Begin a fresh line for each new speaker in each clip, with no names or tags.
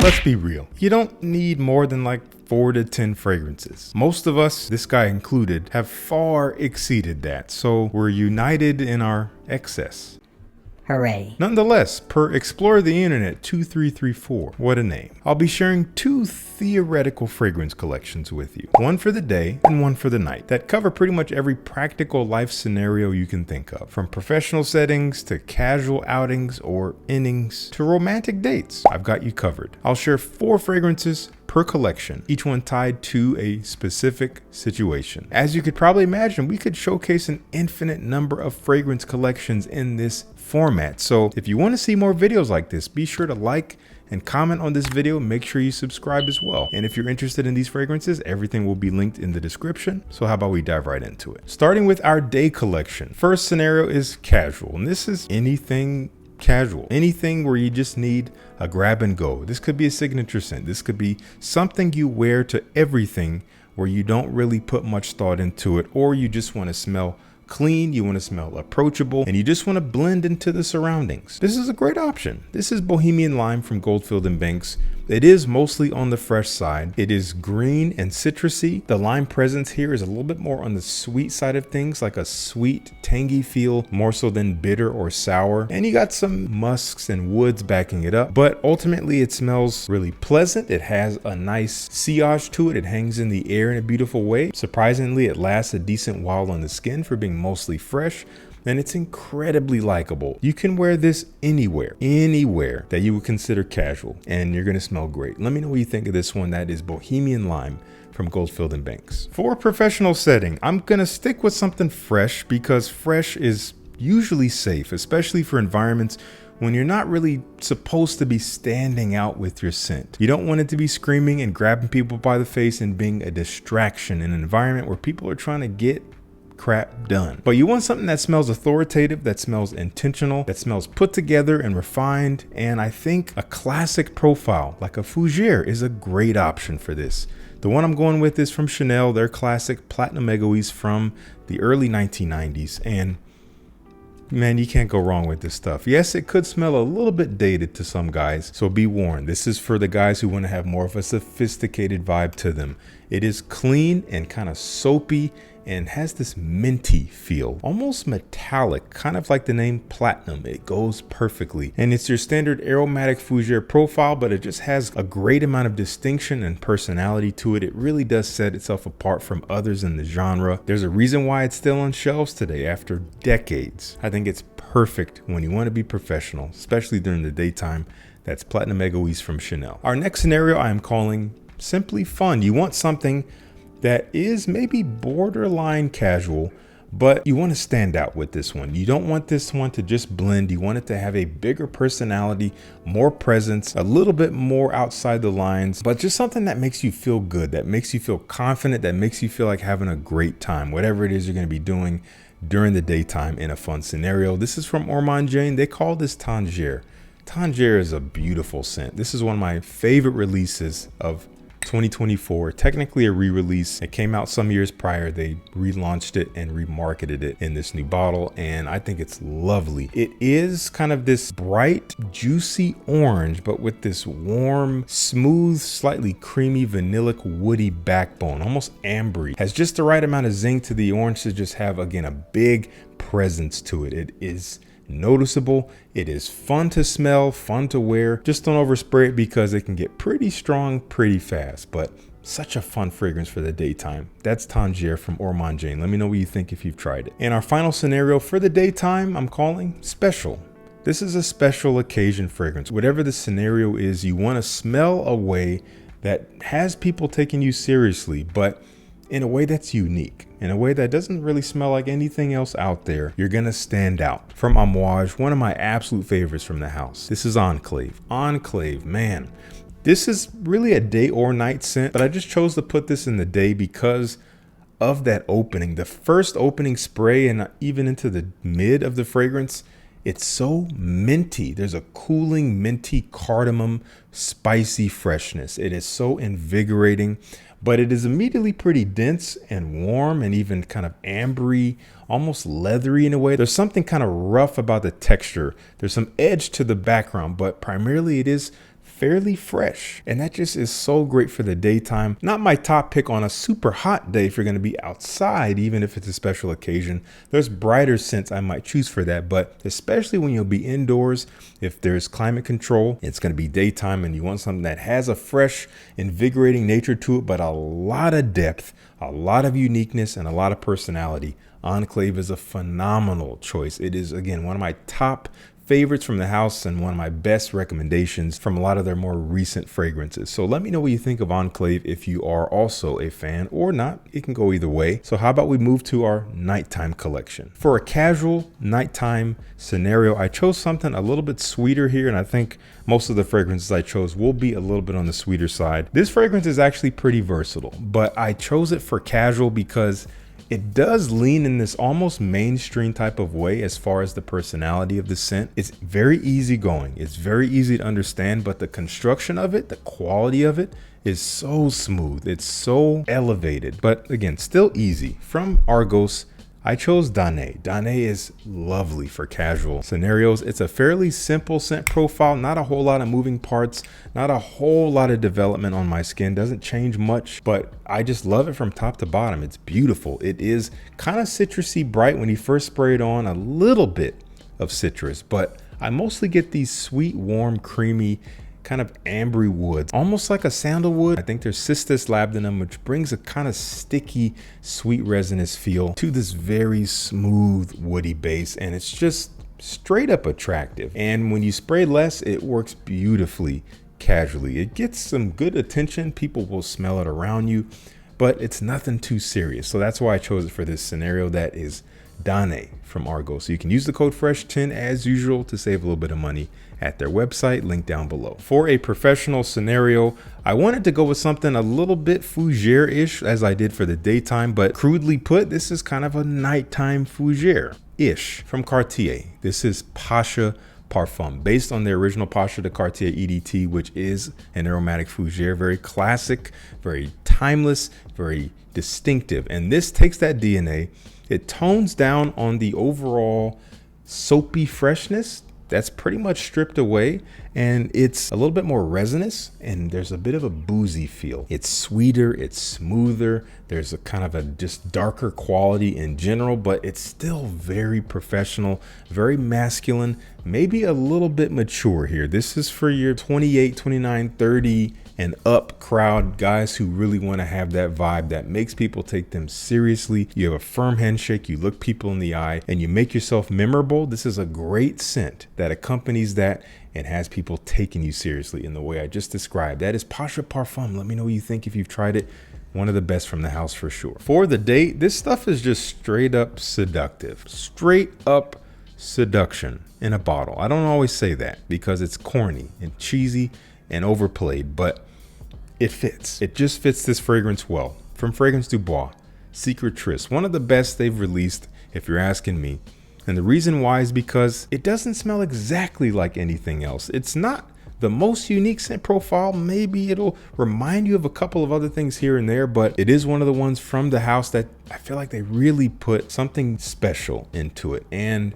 Let's be real. You don't need more than like 4 to 10 fragrances. Most of us, this guy included, have far exceeded that. So we're united in our excess.
Hooray.
Nonetheless, per Explore the Internet 2334, what a name, I'll be sharing 2 theoretical fragrance collections with you. One for the day and one for the night that cover pretty much every practical life scenario you can think of. From professional settings to casual outings or innings to romantic dates, I've got you covered. I'll share 4 fragrances per collection, each one tied to a specific situation. As you could probably imagine, we could showcase an infinite number of fragrance collections in this format. So if you want to see more videos like this, be sure to like and comment on this video. Make sure you subscribe as well. And if you're interested in these fragrances, everything will be linked in the description. So how about we dive right into it? Starting with our day collection. First scenario is casual, and this is anything casual, anything where you just need a grab and go. This could be a signature scent. This could be something you wear to everything where you don't really put much thought into it, or you just want to smell clean, you want to smell approachable, and you just want to blend into the surroundings. This is a great option. This is Bohemian Lime from Goldfield and Banks. It is mostly on the fresh side. It is green and citrusy. The lime presence here is a little bit more on the sweet side of things, like a sweet, tangy feel, more so than bitter or sour. And you got some musks and woods backing it up, but ultimately it smells really pleasant. It has a nice sillage to it. It hangs in the air in a beautiful way. Surprisingly, it lasts a decent while on the skin for being mostly fresh. And it's incredibly likable. You can wear this anywhere that you would consider casual, and you're gonna smell great. Let me know what you think of this one. That is Bohemian Lime from Goldfield and Banks. For a professional setting, I'm gonna stick with something fresh because fresh is usually safe, especially for environments when you're not really supposed to be standing out with your scent. You don't want it to be screaming and grabbing people by the face and being a distraction in an environment where people are trying to get crap done. But you want something that smells authoritative, that smells intentional, that smells put together and refined. And I think a classic profile like a Fougere is a great option for this. The one I'm going with is from Chanel, their classic Platinum Egoiste from the early 1990s. And man, you can't go wrong with this stuff. Yes, it could smell a little bit dated to some guys, so be warned. This is for the guys who want to have more of a sophisticated vibe to them. It is clean and kind of soapy and has this minty feel, almost metallic, kind of like the name Platinum. It goes perfectly. And it's your standard aromatic Fougere profile, but it just has a great amount of distinction and personality to it. It really does set itself apart from others in the genre. There's a reason why it's still on shelves today after decades. I think it's perfect when you want to be professional, especially during the daytime. That's Platinum Egoiste from Chanel. Our next scenario I am calling simply fun. You want something that is maybe borderline casual, but you want to stand out with this one. You don't want this one to just blend. You want it to have a bigger personality, more presence, a little bit more outside the lines, but just something that makes you feel good, that makes you feel confident, that makes you feel like having a great time, whatever it is you're going to be doing during the daytime in a fun scenario. This is from Ormonde Jayne. They call this Tanger. Tanger is a beautiful scent. This is one of my favorite releases of 2024, technically a re-release. It came out some years prior. They relaunched it and remarketed it in this new bottle, and I think it's lovely. It is kind of this bright, juicy orange, but with this warm, smooth, slightly creamy, vanillic, woody backbone, almost ambery. Has just the right amount of zing to the orange to just have, again, a big presence to it. It is noticeable. It is fun to smell, fun to wear. Just don't overspray it because it can get pretty strong pretty fast, but such a fun fragrance for the daytime. That's Tanger from Ormonde Jayne. Let me know what you think if you've tried it. And our final scenario for the daytime, I'm calling special. This is a special occasion fragrance. Whatever the scenario is, you want to smell a way that has people taking you seriously, but in a way that's unique, in a way that doesn't really smell like anything else out there. You're gonna stand out. From Amouage, one of my absolute favorites from the house. This is Enclave. Enclave, man. This is really a day or night scent, but I just chose to put this in the day because of that opening. The first opening spray and even into the mid of the fragrance, it's so minty. There's a cooling, minty, cardamom, spicy freshness. It is so invigorating, but it is immediately pretty dense and warm and even kind of ambery, almost leathery in a way. There's something kind of rough about the texture. There's some edge to the background, but primarily it is fairly fresh. And that just is so great for the daytime. Not my top pick on a super hot day if you're going to be outside, even if it's a special occasion. There's brighter scents I might choose for that, but especially when you'll be indoors, if there's climate control, it's going to be daytime and you want something that has a fresh, invigorating nature to it, but a lot of depth, a lot of uniqueness, and a lot of personality. Enclave is a phenomenal choice. It is, again, one of my top favorites from the house and one of my best recommendations from a lot of their more recent fragrances. So let me know what you think of Enclave if you are also a fan or not. It can go either way. So how about we move to our nighttime collection? For a casual nighttime scenario, I chose something a little bit sweeter here, and I think most of the fragrances I chose will be a little bit on the sweeter side. This fragrance is actually pretty versatile, but I chose it for casual because it does lean in this almost mainstream type of way as far as the personality of the scent. It's very easygoing. It's very easy to understand, but the construction of it, the quality of it is so smooth. It's so elevated, but again, still easy. From Argos, I chose Danae. Danae is lovely for casual scenarios. It's a fairly simple scent profile, not a whole lot of moving parts, not a whole lot of development on my skin, doesn't change much, but I just love it from top to bottom. It's beautiful. It is kind of citrusy bright when you first spray it on, a little bit of citrus, but I mostly get these sweet, warm, creamy, kind of ambery woods, almost like a sandalwood. I think there's cistus labdanum, which brings a kind of sticky, sweet resinous feel to this very smooth, woody base, and it's just straight up attractive. And when you spray less, it works beautifully casually. It gets some good attention. People will smell it around you, but it's nothing too serious. So that's why I chose it for this scenario. That is Danae from Argos. So you can use the code FRESH10 as usual to save a little bit of money at their website, link down below. For a professional scenario, I wanted to go with something a little bit fougere-ish as I did for the daytime, but crudely put, this is kind of a nighttime fougere-ish from Cartier. This is Pasha Parfum, based on the original Pasha de Cartier EDT, which is an aromatic fougere, very classic, very timeless, very distinctive. And this takes that DNA, it tones down on the overall soapy freshness that's pretty much stripped away, and it's a little bit more resinous, and there's a bit of a boozy feel. It's sweeter, it's smoother, there's a kind of a just darker quality in general, but it's still very professional, very masculine, maybe a little bit mature here. This is for your 28, 29, 30 and up crowd, guys who really want to have that vibe that makes people take them seriously. You have a firm handshake, you look people in the eye, and you make yourself memorable. This is a great scent that accompanies that and has people taking you seriously in the way I just described. That is Pasha Parfum. Let me know what you think if you've tried it. One of the best from the house for sure. For the date, this stuff is just straight up seductive. Straight up seduction in a bottle. I don't always say that because it's corny and cheesy and overplayed, but it fits. It just fits this fragrance well. From Fragrance du Bois, Secret Tryst, one of the best they've released, if you're asking me. And the reason why is because it doesn't smell exactly like anything else. It's not the most unique scent profile. Maybe it'll remind you of a couple of other things here and there, but it is one of the ones from the house that I feel like they really put something special into it. And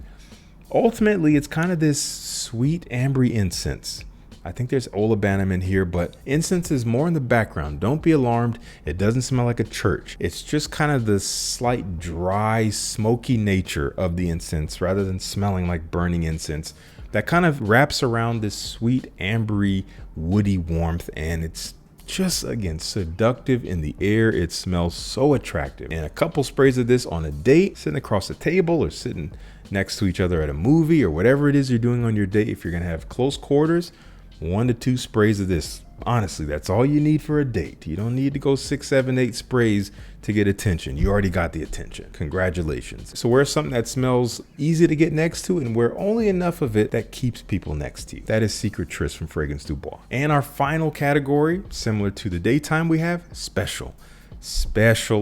ultimately, it's kind of this sweet ambery incense. I think there's olibanum in here, but incense is more in the background. Don't be alarmed. It doesn't smell like a church. It's just kind of the slight dry, smoky nature of the incense rather than smelling like burning incense that kind of wraps around this sweet, ambery, woody warmth. And it's just, again, seductive in the air. It smells so attractive. And a couple sprays of this on a date, sitting across the table or sitting next to each other at a movie or whatever it is you're doing on your date. If you're going to have close quarters, 1 to 2 sprays of this. Honestly, that's all you need for a date. You don't need to go 6, 7, 8 sprays to get attention. You already got the attention. Congratulations. So wear something that smells easy to get next to and wear only enough of it that keeps people next to you. That is Secret Tryst from Fragrance du Bois. And our final category, similar to the daytime, we have special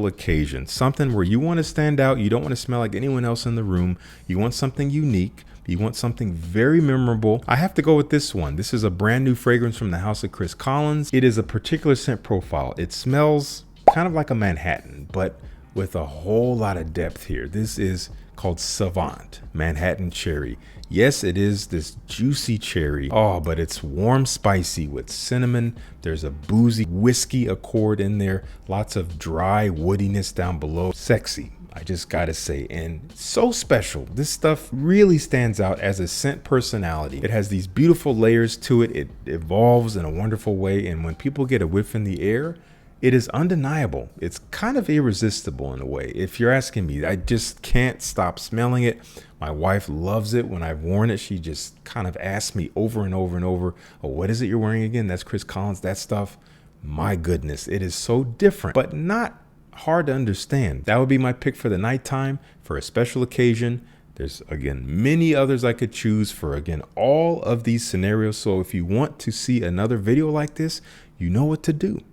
occasion. Something where you want to stand out. You don't want to smell like anyone else in the room. You want something unique. You want something very memorable. I have to go with this one. This is a brand new fragrance from the house of Chris Collins. It is a particular scent profile. It smells kind of like a Manhattan, but with a whole lot of depth here. This is called Savant Manhattan Cherry. Yes, it is this juicy cherry. Oh, but it's warm spicy with cinnamon. There's a boozy whiskey accord in there. Lots of dry woodiness down below. Sexy, I just gotta say, and so special. This stuff really stands out as a scent personality. It has these beautiful layers to it. It evolves in a wonderful way, and when people get a whiff in the air, it is undeniable. It's kind of irresistible in a way. If you're asking me, I just can't stop smelling it. My wife loves it. When I've worn it, she just kind of asks me over and over and over, oh, what is it you're wearing again? That's Chris Collins, that stuff. My goodness, it is so different, but not hard to understand. That would be my pick for the nighttime, for a special occasion. There's, again, many others I could choose for, again, all of these scenarios. So if you want to see another video like this, you know what to do.